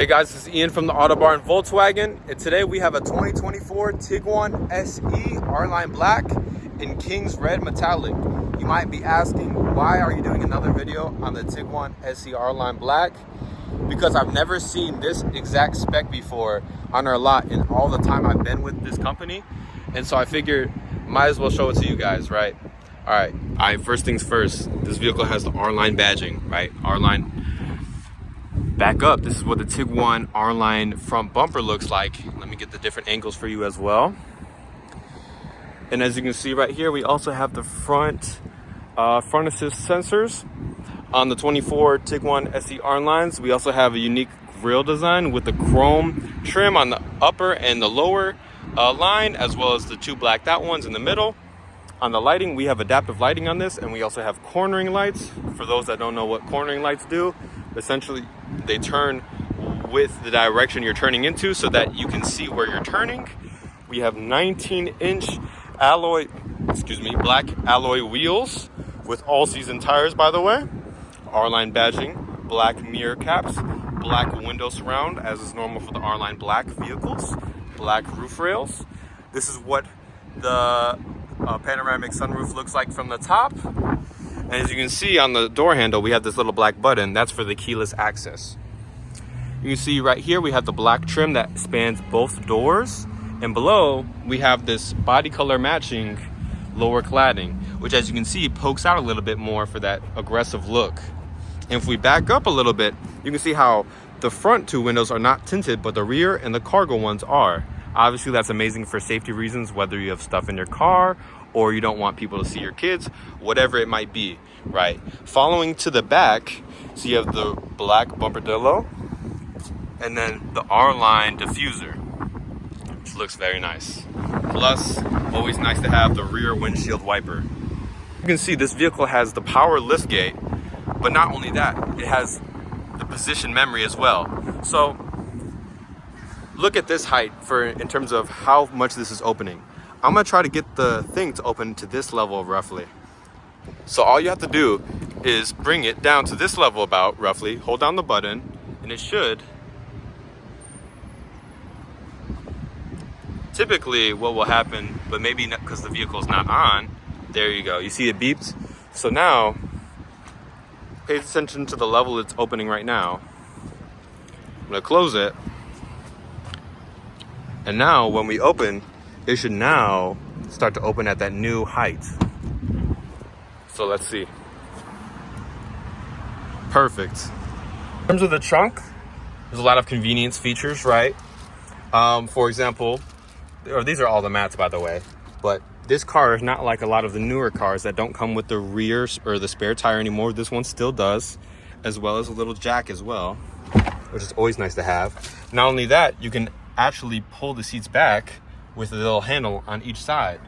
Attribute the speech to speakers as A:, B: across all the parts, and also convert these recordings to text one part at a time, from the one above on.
A: Hey guys, this is Ian from the Autobarn Volkswagen, and today we have a 2024 Tiguan SE R-Line Black in King's Red Metallic. You might be asking, why are you doing another video on the Tiguan SE R-Line Black? Because I've never seen this exact spec before on our lot in all the time I've been with this company, and so I figured might as well show it to you guys, right? All right, first things first, this vehicle has the R-Line badging, right? R-Line. Back up, this is what the Tiguan R-Line front bumper looks like. Let me get the different angles for you as well. And as you can see right here, we also have the front assist sensors on the 24 Tiguan SE R-Lines. We also have a unique grille design with the chrome trim on the upper and the lower line, as well as the two blacked out ones in the middle. On the lighting, we have adaptive lighting on this, and we also have cornering lights. For those that don't know what cornering lights do, essentially they turn with the direction you're turning into so that you can see where you're turning. We have 19-inch black alloy wheels with all-season tires, by the way. R-Line badging, black mirror caps, black window surround, as is normal for the R-Line Black vehicles, black roof rails. This is what the panoramic sunroof looks like from the top. And as you can see on the door handle, we have this little black button. That's for the keyless access. You can see right here, we have the black trim that spans both doors. And below, we have this body color matching lower cladding, which as you can see, pokes out a little bit more for that aggressive look. And if we back up a little bit, you can see how the front two windows are not tinted, but the rear and the cargo ones are. Obviously, that's amazing for safety reasons, whether you have stuff in your car or you don't want people to see your kids, whatever it might be, right? Following to the back, so you have the black bumperdello and then the R-Line diffuser, which looks very nice. Plus, always nice to have the rear windshield wiper. You can see this vehicle has the power liftgate, but not only that, it has the position memory as well. So look at this height in terms of how much this is opening. I'm gonna try to get the thing to open to this level roughly. So all you have to do is bring it down to this level about roughly, hold down the button, and it should. Typically what will happen, but maybe not because the vehicle is not on, there you go, you see it beeps. So now, pay attention to the level it's opening right now. I'm gonna close it. And now when we open, it should now start to open at that new height. So let's see. Perfect. In terms of the trunk, there's a lot of convenience features, right? For example, these are all the mats, by the way, but this car is not like a lot of the newer cars that don't come with the rear or the spare tire anymore. This one still does, as well as a little jack as well, which is always nice to have. Not only that, you can actually pull the seats back with a little handle on each side.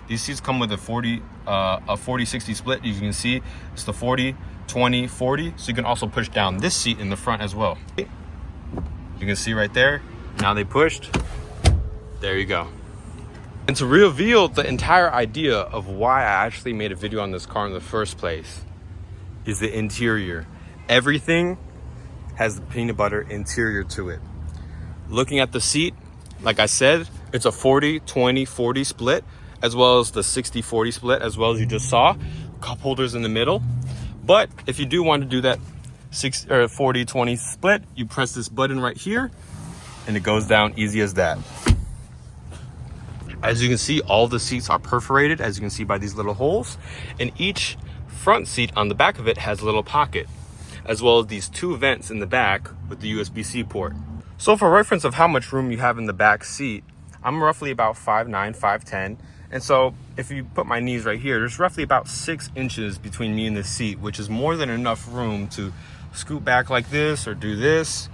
A: These seats come with a 40-60 split. You can see it's the 40-20-40, so you can also push down this seat in the front as well. You can see right there, now they pushed, there you go. And to reveal the entire idea of why I actually made a video on this car in the first place is the interior. Everything has the peanut butter interior to it. Looking at the seat, like I said, it's a 40-20-40 split, as well as the 60-40 split, as well as you just saw. Cup holders in the middle. But if you do want to do that 40-20 split, you press this button right here, and it goes down easy as that. As you can see, all the seats are perforated, as you can see by these little holes. And each front seat on the back of it has a little pocket, as well as these two vents in the back with the USB-C port. So for reference of how much room you have in the back seat, I'm roughly about 5'9", 5'10". And so if you put my knees right here, there's roughly about 6 inches between me and the seat, which is more than enough room to scoot back like this or do this.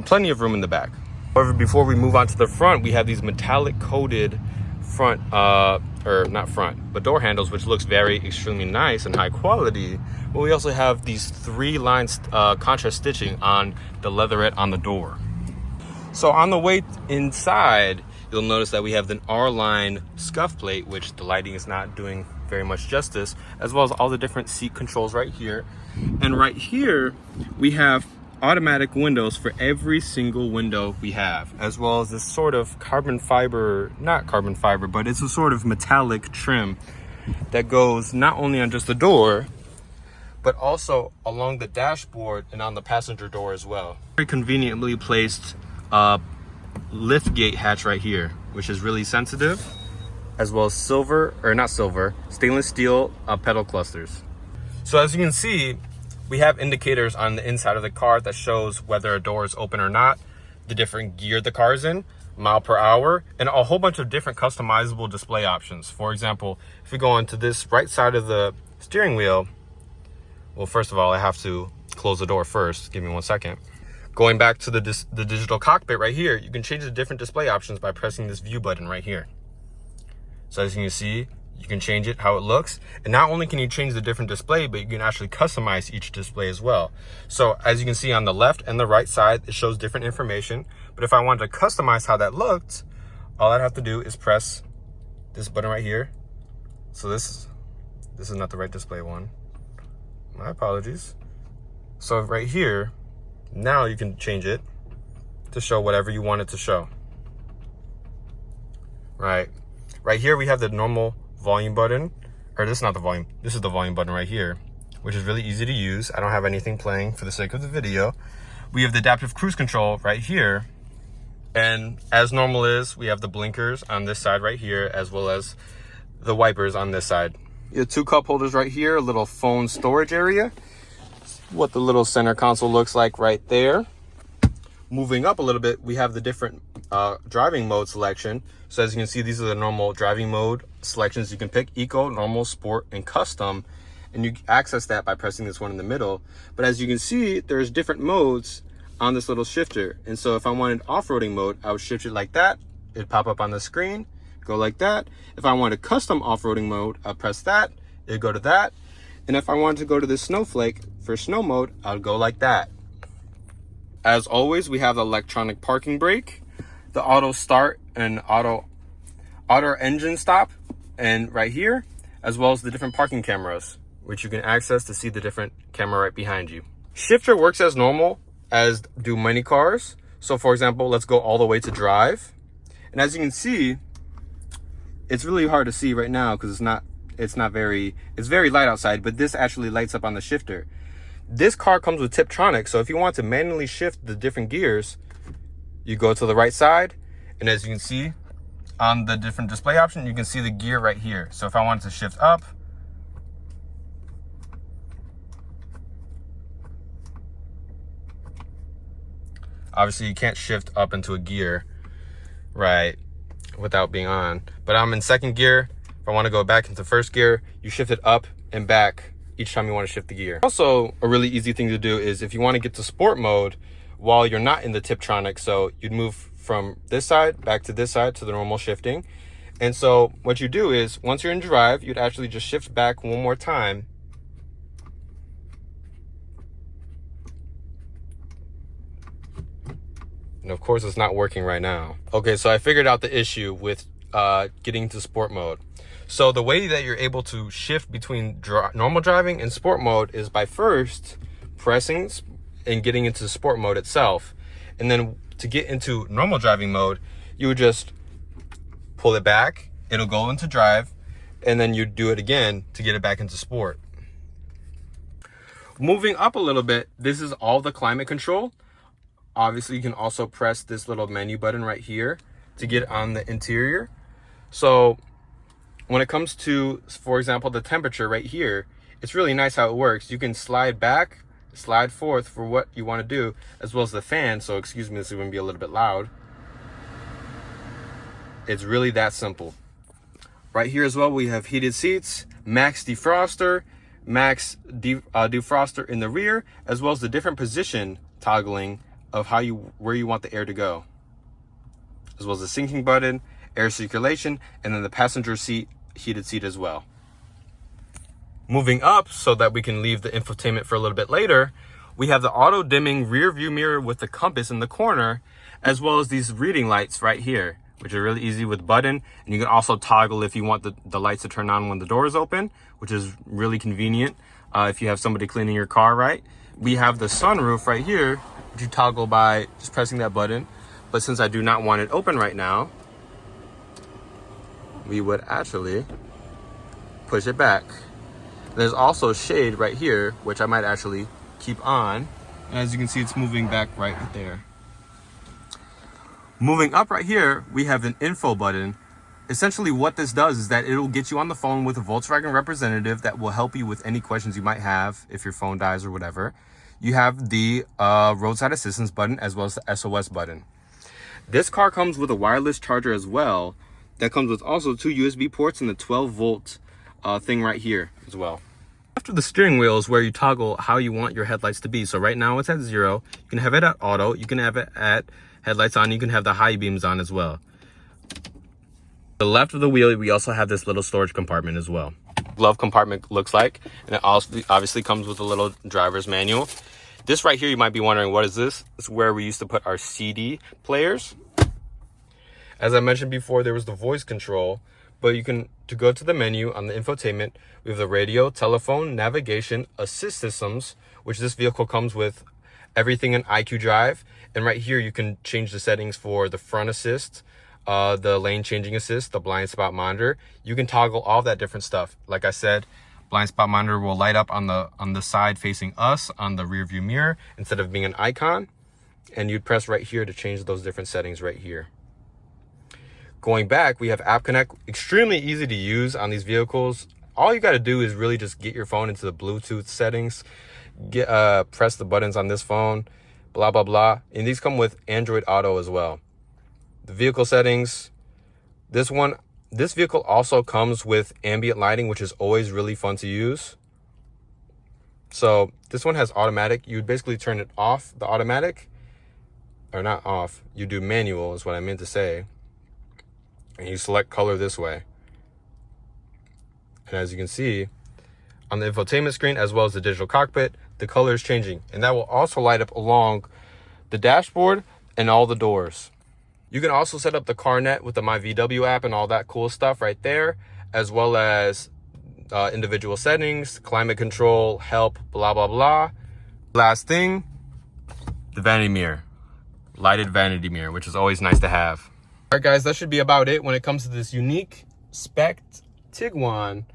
A: Plenty of room in the back. However, before we move on to the front, we have these metallic coated front, or not front, but door handles, which looks very extremely nice and high quality. But we also have these 3 lines contrast stitching on the leatherette on the door. So on the way inside, you'll notice that we have the R-Line scuff plate, which the lighting is not doing very much justice, as well as all the different seat controls right here. And right here, we have automatic windows for every single window we have, as well as this sort of carbon fiber, not carbon fiber, but it's a sort of metallic trim that goes not only on just the door, but also along the dashboard and on the passenger door as well. Very conveniently placed lift gate hatch right here, which is really sensitive, as well as stainless steel pedal clusters. So as you can see, we have indicators on the inside of the car that shows whether a door is open or not, the different gear the car is in, mile per hour, and a whole bunch of different customizable display options. For example, if we go onto this right side of the steering wheel, well, first of all, I have to close the door first. Give me 1 second. Going back to the digital cockpit right here, you can change the different display options by pressing this view button right here. So as you can see, you can change it how it looks. And not only can you change the different display, but you can actually customize each display as well. So as you can see on the left and the right side, it shows different information. But if I wanted to customize how that looked, all I'd have to do is press this button right here. So this is not the right display one. My apologies. So right here, now you can change it to show whatever you want it to show. Right here we have the normal volume button, or this is not the volume, this is the volume button right here, which is really easy to use. I don't have anything playing for the sake of the video. We have the adaptive cruise control right here, and as normal is, we have the blinkers on this side right here, as well as the wipers on this side. You have 2 cup holders right here, a little phone storage area, what the little center console looks like right there. Moving up a little bit, we have the different driving mode selection. So as you can see, these are the normal driving mode selections you can pick: eco, normal, sport, and custom. And you access that by pressing this one in the middle. But as you can see, there's different modes on this little shifter. And so if I wanted off-roading mode, I would shift it like that. It'd pop up on the screen, go like that. If I wanted custom off-roading mode, I'd press that, it'd go to that. And if I wanted to go to this snowflake for snow mode, I'd go like that. As always, we have the electronic parking brake, the auto start and auto engine stop, and right here, as well as the different parking cameras, which you can access to see the different camera right behind you. Shifter works as normal, as do many cars. So for example, let's go all the way to drive. And as you can see, it's really hard to see right now because it's very light outside, but this actually lights up on the shifter. This car comes with Tiptronic, so if you want to manually shift the different gears, you go to the right side, and as you can see on the different display option, you can see the gear right here. So if I wanted to shift up, obviously you can't shift up into a gear, right, without being on. But I'm in second gear. If I want to go back into first gear, you shift it up and back each time you want to shift the gear. Also, a really easy thing to do is if you want to get to sport mode while you're not in the Tiptronic, so you'd move from this side back to this side to the normal shifting. And so what you do is once you're in drive, you'd actually just shift back one more time. And of course, it's not working right now. Okay, so I figured out the issue with getting to sport mode. So the way that you're able to shift between normal driving and sport mode is by first pressing and getting into sport mode itself. And then to get into normal driving mode, you would just pull it back, it'll go into drive, and then you do it again to get it back into sport. Moving up a little bit, this is all the climate control. Obviously, you can also press this little menu button right here to get on the interior. So when it comes to, for example, the temperature right here, it's really nice how it works. You can slide back, slide forth for what you want to do, as well as the fan. So excuse me, this is going to be a little bit loud. It's really that simple. Right here as well, we have heated seats, max defroster, defroster in the rear, as well as the different position toggling of where you want the air to go, as well as the syncing button, air circulation, and then the passenger seat, heated seat as well. Moving up so that we can leave the infotainment for a little bit later, we have the auto dimming rear view mirror with the compass in the corner, as well as these reading lights right here, which are really easy with button. And you can also toggle if you want the lights to turn on when the door is open, which is really convenient if you have somebody cleaning your car, right? we have the sunroof right here, which you toggle by just pressing that button. But since I do not want it open right now, we would actually push it back. There's also shade right here, which I might actually keep on. And as you can see, it's moving back right there. Moving up right here, we have an info button. Essentially what this does is that it'll get you on the phone with a Volkswagen representative that will help you with any questions you might have if your phone dies or whatever. You have the roadside assistance button as well as the SOS button. This car comes with a wireless charger as well. That comes with also 2 USB ports and the 12-volt thing right here as well. After the steering wheel is where you toggle how you want your headlights to be. So right now it's at 0. You can have it at auto. You can have it at headlights on. You can have the high beams on as well. To the left of the wheel, we also have this little storage compartment as well. Glove compartment looks like, and it also obviously comes with a little driver's manual. This right here, you might be wondering, what is this? It's where we used to put our CD players. As I mentioned before, there was the voice control, but you can, to go to the menu on the infotainment, we have the radio, telephone, navigation, assist systems, which this vehicle comes with everything in IQ Drive. And right here, you can change the settings for the front assist, the lane changing assist, the blind spot monitor. You can toggle all that different stuff. Like I said, blind spot monitor will light up on the side facing us on the rear view mirror instead of being an icon. And you'd press right here to change those different settings right here. Going back, we have App Connect, extremely easy to use on these vehicles. All you got to do is really just get your phone into the Bluetooth settings, press the buttons on this phone, blah, blah, blah. And these come with Android Auto as well. The vehicle settings, this vehicle also comes with ambient lighting, which is always really fun to use. So this one has automatic. You would basically turn it off, the automatic, or not off. You do manual is what I meant to say. And you select color this way. And as you can see on the infotainment screen, as well as the digital cockpit, the color is changing. And that will also light up along the dashboard and all the doors. You can also set up the CarNet with the My VW app and all that cool stuff right there, as well as individual settings, climate control, help, blah, blah, blah. Last thing, the vanity mirror, lighted vanity mirror, which is always nice to have. All right, guys, that should be about it when it comes to this unique spec Tiguan.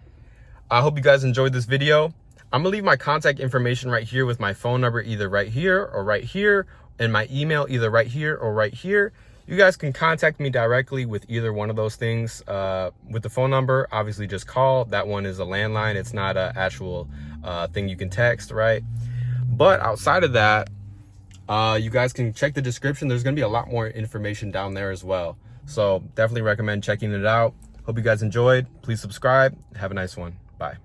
A: I hope you guys enjoyed this video. I'm gonna leave my contact information right here with my phone number, either right here or right here, and my email either right here or right here. You guys can contact me directly with either one of those things. With the phone number, obviously just call. That one is a landline. It's not an actual thing you can text, right? But outside of that, you guys can check the description. There's gonna be a lot more information down there as well. So definitely recommend checking it out. Hope you guys enjoyed. Please subscribe. Have a nice one. Bye.